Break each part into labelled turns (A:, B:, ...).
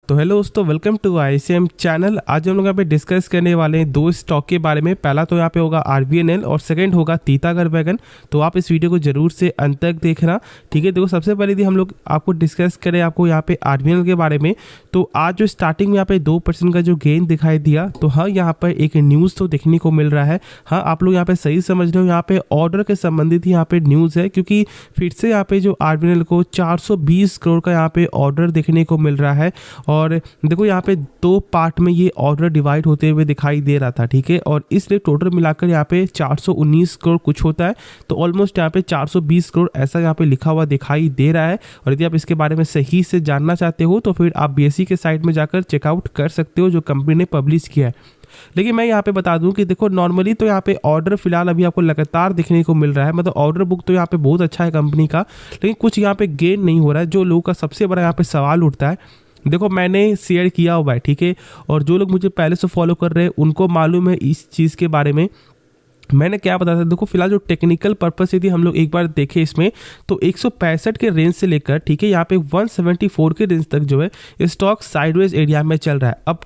A: तो हेलो दोस्तों, welcome to ICM channel. आज हम लोग यहाँ पे डिस्कस करने वाले हैं दो स्टॉक के बारे में। पहला तो यहाँ पे होगा RVNL और सेकंड होगा तीतागढ़ वैगन। तो आप इस वीडियो को जरूर से अंत तक देखना, ठीक है। देखो, सबसे पहले यदि हम लोग आपको डिस्कस करें आपको यहाँ पे RVNL के बारे में, तो आज जो स्टार्टिंग में यहाँ पे 2% का जो गेन दिखाई दिया, तो हाँ यहाँ पर एक न्यूज़ तो देखने को मिल रहा है। हाँ, आप लोग यहाँ पे सही समझ रहे हो, यहाँ पे ऑर्डर के संबंधित ही यहाँ पे न्यूज़ है, क्योंकि फिर से यहाँ पे जो RVNL को 420 करोड़ का यहाँ पे ऑर्डर देखने को मिल रहा है। और देखो, यहाँ पे दो पार्ट में ये ऑर्डर डिवाइड होते हुए दिखाई दे रहा था, ठीक है। और इसलिए टोटल मिलाकर यहाँ पे 419 करोड़ कुछ होता है, तो ऑलमोस्ट यहाँ पे 420 करोड़ ऐसा यहाँ पे लिखा हुआ दिखाई दे रहा है। और यदि आप इसके बारे में सही से जानना चाहते हो तो फिर आप BSE के साइट में जाकर चेकआउट कर सकते हो, जो कंपनी ने पब्लिश किया है। लेकिन मैं यहाँ पे बता दूं कि देखो, नॉर्मली तो यहाँ पे ऑर्डर फिलहाल अभी आपको लगातार देखने को मिल रहा है, मतलब ऑर्डर बुक तो यहाँ पे बहुत अच्छा है कंपनी का, लेकिन कुछ यहाँ पे गेन नहीं हो रहा है। जो लोगों का सबसे बड़ा यहाँ पे सवाल उठता है, देखो मैंने शेयर किया हुआ है, ठीक है, और जो लोग मुझे पहले से फॉलो कर रहे हैं उनको मालूम है इस चीज़ के बारे में मैंने क्या बताया था। देखो, फिलहाल जो टेक्निकल पर्पस यदि हम लोग एक बार देखें इसमें, तो 165 के रेंज से लेकर, ठीक है, यहाँ पे 174 के रेंज तक जो है स्टॉक साइडवेज एरिया में चल रहा है। अप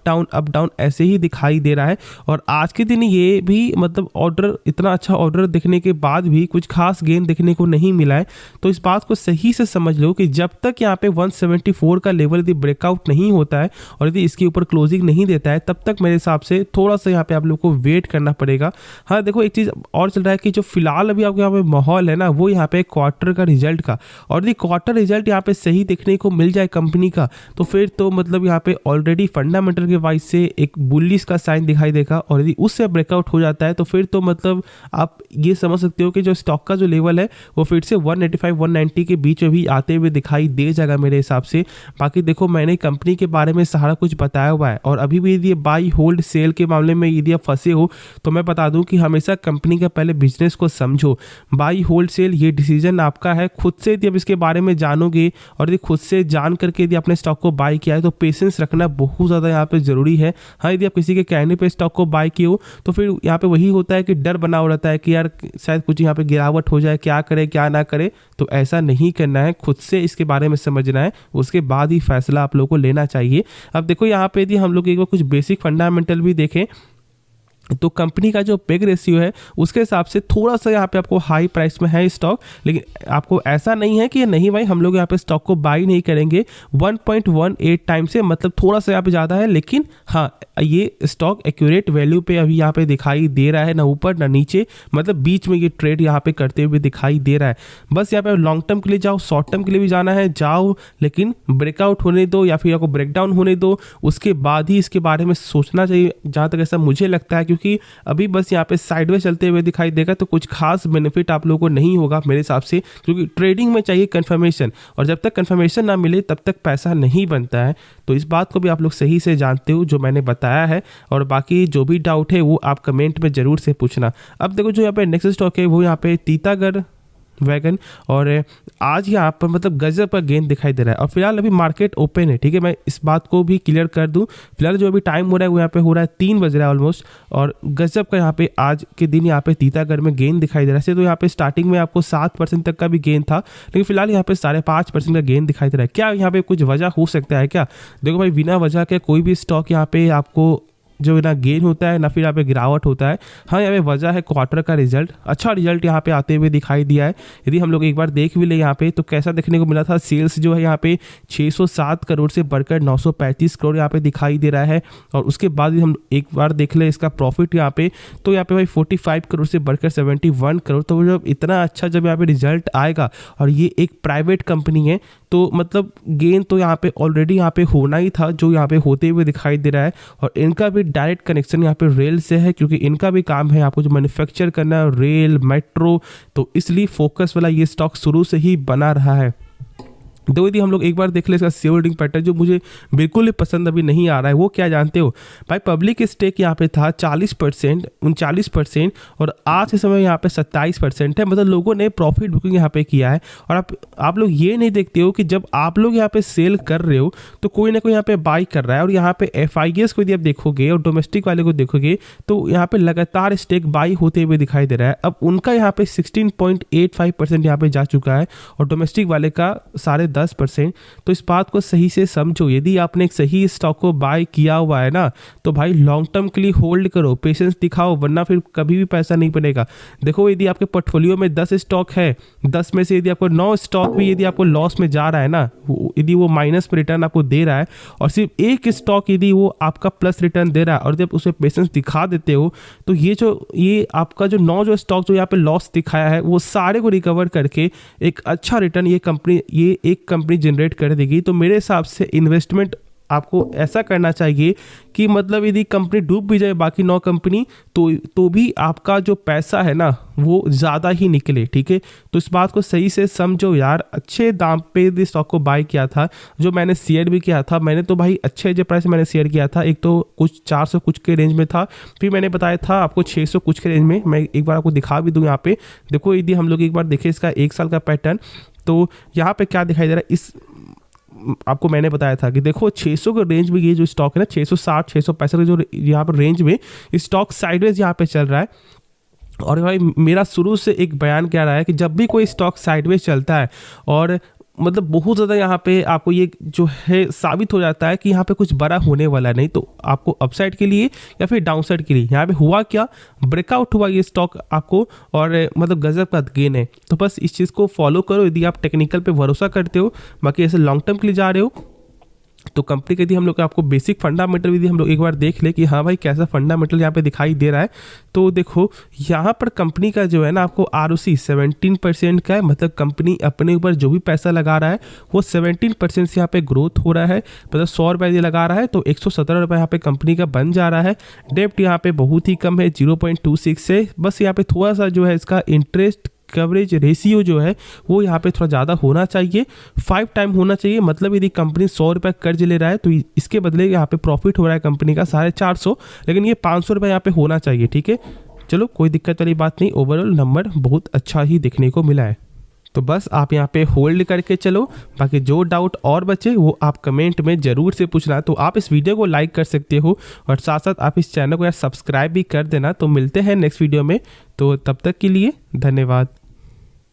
A: डाउन ऐसे ही दिखाई दे रहा है। और आज के दिन ये भी मतलब ऑर्डर, इतना अच्छा ऑर्डर देखने के बाद भी कुछ खास गेन देखने को नहीं मिला है। तो इस बात को सही से समझ लो कि जब तक यहाँ पे 174 का लेवल यदि ब्रेकआउट नहीं होता है और यदि इसके ऊपर क्लोजिंग नहीं देता है, तब तक मेरे हिसाब से थोड़ा सा यहाँ पे आप लोग को वेट करना पड़ेगा। हाँ, देखो चीज़ और चल रहा है कि जो फिलहाल अभी आपके यहाँ पे माहौल है ना, वो यहाँ पे क्वार्टर का रिजल्ट का, और यदि क्वार्टर रिजल्ट यहाँ पे सही देखने को मिल जाए कंपनी का, तो फिर तो मतलब यहाँ पे ऑलरेडी फंडामेंटल के वाइज से एक बुलिश का साइन दिखाई देगा। और यदि उससे ब्रेकआउट हो जाता है तो फिर तो मतलब आप ये समझ सकते हो कि जो स्टॉक का जो लेवल है वो फिर से 185-190 के बीच में भी आते हुए दिखाई दे जाएगा मेरे हिसाब से। बाकी देखो, मैंने कंपनी के बारे में सारा कुछ बताया हुआ है, और अभी भी यदि बाई होल्ड सेल के मामले में यदि आप फंसे हो तो मैं बता दूं कि हमेशा कंपनी का पहले बिजनेस को समझो। बाई होल्ड सेल ये डिसीजन आपका है। खुद से यदि आप इसके बारे में जानोगे और यदि खुद से जान करके यदि आपने स्टॉक को बाई किया है, तो पेशेंस रखना बहुत ज़्यादा यहाँ पे ज़रूरी है। हाँ, यदि आप किसी के कहने पे स्टॉक को बाई किए हो तो फिर यहाँ पे वही होता है कि डर बना हो रहता है कि यार शायद कुछ यहाँ पे गिरावट हो जाए, क्या करे क्या ना करे। तो ऐसा नहीं करना है, खुद से इसके बारे में समझना है, उसके बाद ही फैसला आप लोगों को लेना चाहिए। अब देखो, यहाँ पे यदि हम लोग एक बार कुछ बेसिक फंडामेंटल भी देखें तो कंपनी का जो पेग रेशियो है उसके हिसाब से थोड़ा सा यहाँ पे आपको हाई प्राइस में है स्टॉक, लेकिन आपको ऐसा नहीं है कि नहीं भाई हम लोग यहाँ पे स्टॉक को बाई नहीं करेंगे। 1.18 टाइम से मतलब थोड़ा सा यहाँ पे ज़्यादा है, लेकिन हाँ ये स्टॉक एक्यूरेट वैल्यू पे अभी यहाँ पे दिखाई दे रहा है, ना ऊपर ना नीचे, मतलब बीच में ये ट्रेड यहाँ पे करते हुए दिखाई दे रहा है। बस यहाँ पे लॉन्ग टर्म के लिए जाओ, शॉर्ट टर्म के लिए भी जाना है जाओ, लेकिन ब्रेकआउट होने दो या फिर आपको ब्रेकडाउन होने दो, उसके बाद ही इसके बारे में सोचना चाहिए, जहाँ तक ऐसा मुझे लगता है। क्योंकि अभी बस यहाँ पे साइडवेज चलते हुए दिखाई देगा तो कुछ खास बेनिफिट आप लोगों को नहीं होगा मेरे हिसाब से, क्योंकि ट्रेडिंग में चाहिए कंफर्मेशन, और जब तक कंफर्मेशन ना मिले तब तक पैसा नहीं बनता है। तो इस बात को भी आप लोग सही से जानते हो जो मैंने बताया है। और बाकी जो भी डाउट है वो आप कमेंट में जरूर से पूछना। अब देखो, जो यहाँ पे नेक्स्ट स्टॉक है वो यहाँ पे तीतागढ़ वैगन, और आज यहाँ पर मतलब गजब का गेन दिखाई दे रहा है। और फिलहाल अभी मार्केट ओपन है, ठीक है, मैं इस बात को भी क्लियर कर दूं। फिलहाल जो अभी टाइम हो रहा है वो यहाँ पे हो रहा है 3 बज रहा है ऑलमोस्ट, और गजब का यहाँ पे आज के दिन यहाँ पे तीतागढ़ में गेन दिखाई दे रहा है। तो यहाँ पे स्टार्टिंग में आपको 7% तक का भी गेन था, लेकिन फिलहाल यहाँ पे 5.5% का गेन दिखाई दे रहा है। क्या यहाँ पे कुछ वजह हो सकता है क्या? देखो भाई, बिना वजह के कोई भी स्टॉक यहाँ पे आपको जो ना गेन होता है ना फिर यहाँ पे गिरावट होता है। हाँ, यहाँ पे वजह है क्वार्टर का रिजल्ट, अच्छा रिजल्ट यहाँ पे आते हुए दिखाई दिया है। यदि हम लोग एक बार देख भी ले यहाँ पे तो कैसा देखने को मिला था, सेल्स जो है यहाँ पे 607 करोड़ से बढ़कर 935 करोड़ यहाँ पे दिखाई दे रहा है। और उसके बाद हम एक बार देख ले इसका प्रॉफिट यहाँ पे, तो यहाँ पे भाई 45 करोड़ से बढ़कर 71 करोड़। तो जब इतना अच्छा जब यहाँ पे रिजल्ट आएगा, और ये एक प्राइवेट कंपनी है, तो मतलब गेन तो यहाँ पे ऑलरेडी यहाँ पे होना ही था, जो यहाँ पे होते हुए दिखाई दे रहा है। और इनका भी डायरेक्ट कनेक्शन यहाँ पे रेल से है, क्योंकि इनका भी काम है आपको जो मैन्युफैक्चर करना है, रेल मेट्रो, तो इसलिए फोकस वाला ये स्टॉक शुरू से ही बना रहा है। दो यदि हम लोग एक बार देख ले इसका शेयर होल्डिंग पैटर्न, जो मुझे बिल्कुल ही पसंद अभी नहीं आ रहा है, वो क्या जानते हो भाई? पब्लिक स्टेक यहाँ पे था 40%, 39%, और आज के समय यहाँ पे 27% है। मतलब लोगों ने प्रॉफिट बुकिंग यहाँ पे किया है। और आप लोग ये नहीं देखते हो कि जब आप लोग यहाँ पे सेल कर रहे हो तो कोई ना कोई यहाँ पे बाई कर रहा है। और यहाँ पे FIS को यदि आप देखोगे और डोमेस्टिक वाले को देखोगे तो यहाँ पे लगातार स्टेक बाई होते हुए दिखाई दे रहा है। अब उनका यहाँ पे 16.85% यहाँ पे जा चुका है, और डोमेस्टिक वाले का 10%। तो इस बात को सही से समझो, यदि आपने एक सही स्टॉक को बाय किया हुआ है ना तो भाई लॉन्ग टर्म के लिए होल्ड करो, पेशेंस दिखाओ, वरना फिर कभी भी पैसा नहीं बनेगा। देखो यदि आपके पोर्टफोलियो में 10 स्टॉक है, 10 में से यदि आपको 9 स्टॉक भी यदि आपको लॉस में जा रहा है ना, यदि वो माइनस पे रिटर्न आपको दे रहा है और सिर्फ एक स्टॉक यदि वो आपका प्लस रिटर्न दे रहा है और जब उसे पेशेंस दिखा देते हो तो ये आपका जो 9 जो स्टॉक जो यहाँ पे लॉस दिखाया है वो सारे को रिकवर करके एक अच्छा रिटर्न ये एक कंपनी जनरेट कर देगी। तो मेरे हिसाब से इन्वेस्टमेंट आपको ऐसा करना चाहिए कि मतलब यदि कंपनी डूब भी जाए बाकी 9 कंपनी तो भी आपका जो पैसा है ना वो ज़्यादा ही निकले, ठीक है। तो इस बात को सही से समझो यार। अच्छे दाम पे यदि स्टॉक को बाय किया था, जो मैंने शेयर भी किया था, मैंने तो भाई अच्छे जो प्राइस मैंने शेयर किया था। एक तो कुछ 400 कुछ के रेंज में था, फिर मैंने बताया था आपको 600 कुछ के रेंज में। मैं एक बार आपको दिखा भी दूँ यहाँ पे, देखो यदि हम लोग एक बार देखें इसका 1 साल का पैटर्न, तो यहाँ पे क्या दिखाई दे रहा है। इस आपको मैंने बताया था कि देखो 600 के रेंज में ये जो स्टॉक है ना 660 665 के जो यहाँ पर रेंज में स्टॉक साइडवेज यहाँ पे चल रहा है। और भाई मेरा शुरू से एक बयान क्या रहा है कि जब भी कोई स्टॉक साइडवेज चलता है और मतलब बहुत ज़्यादा यहाँ पे आपको ये जो है साबित हो जाता है कि यहाँ पे कुछ बड़ा होने वाला नहीं, तो आपको अपसाइड के लिए या फिर डाउनसाइड के लिए यहाँ पे हुआ क्या, ब्रेकआउट हुआ ये स्टॉक आपको और मतलब गजब का गेन है। तो बस इस चीज़ को फॉलो करो यदि आप टेक्निकल पे भरोसा करते हो। बाकी ऐसे लॉन्ग टर्म के लिए जा रहे हो तो कंपनी के यदि हम लोग आपको बेसिक फंडामेंटल यदि हम लोग एक बार देख ले कि हाँ भाई कैसा फंडामेंटल यहाँ पे दिखाई दे रहा है, तो देखो यहाँ पर कंपनी का जो है ना आपको ROC 17% का है। मतलब कंपनी अपने ऊपर जो भी पैसा लगा रहा है वो 17% से यहाँ पे ग्रोथ हो रहा है। मतलब 100 रुपये यदि लगा रहा है तो 117 रुपये यहाँ पे कंपनी का बन जा रहा है। डेप्ट यहाँ पे बहुत ही कम है, 0.26 से। बस यहाँ पे थोड़ा सा जो है इसका इंटरेस्ट कवरेज रेशियो जो है वो यहाँ पे थोड़ा ज़्यादा होना चाहिए, 5 टाइम होना चाहिए। मतलब यदि कंपनी 100 रुपये कर्ज ले रहा है तो इसके बदले यहाँ पे प्रॉफिट हो रहा है कंपनी का 450, लेकिन ये 500 रुपये यहाँ पे होना चाहिए, ठीक है। चलो कोई दिक्कत वाली बात नहीं, ओवरऑल नंबर बहुत अच्छा ही देखने को मिला है। तो बस आप यहाँ पे होल्ड करके चलो। बाकी जो डाउट और बचे वो आप कमेंट में ज़रूर से पूछना। तो आप इस वीडियो को लाइक कर सकते हो और साथ साथ आप इस चैनल को यार सब्सक्राइब भी कर देना। तो मिलते हैं नेक्स्ट वीडियो में, तो तब तक के लिए धन्यवाद।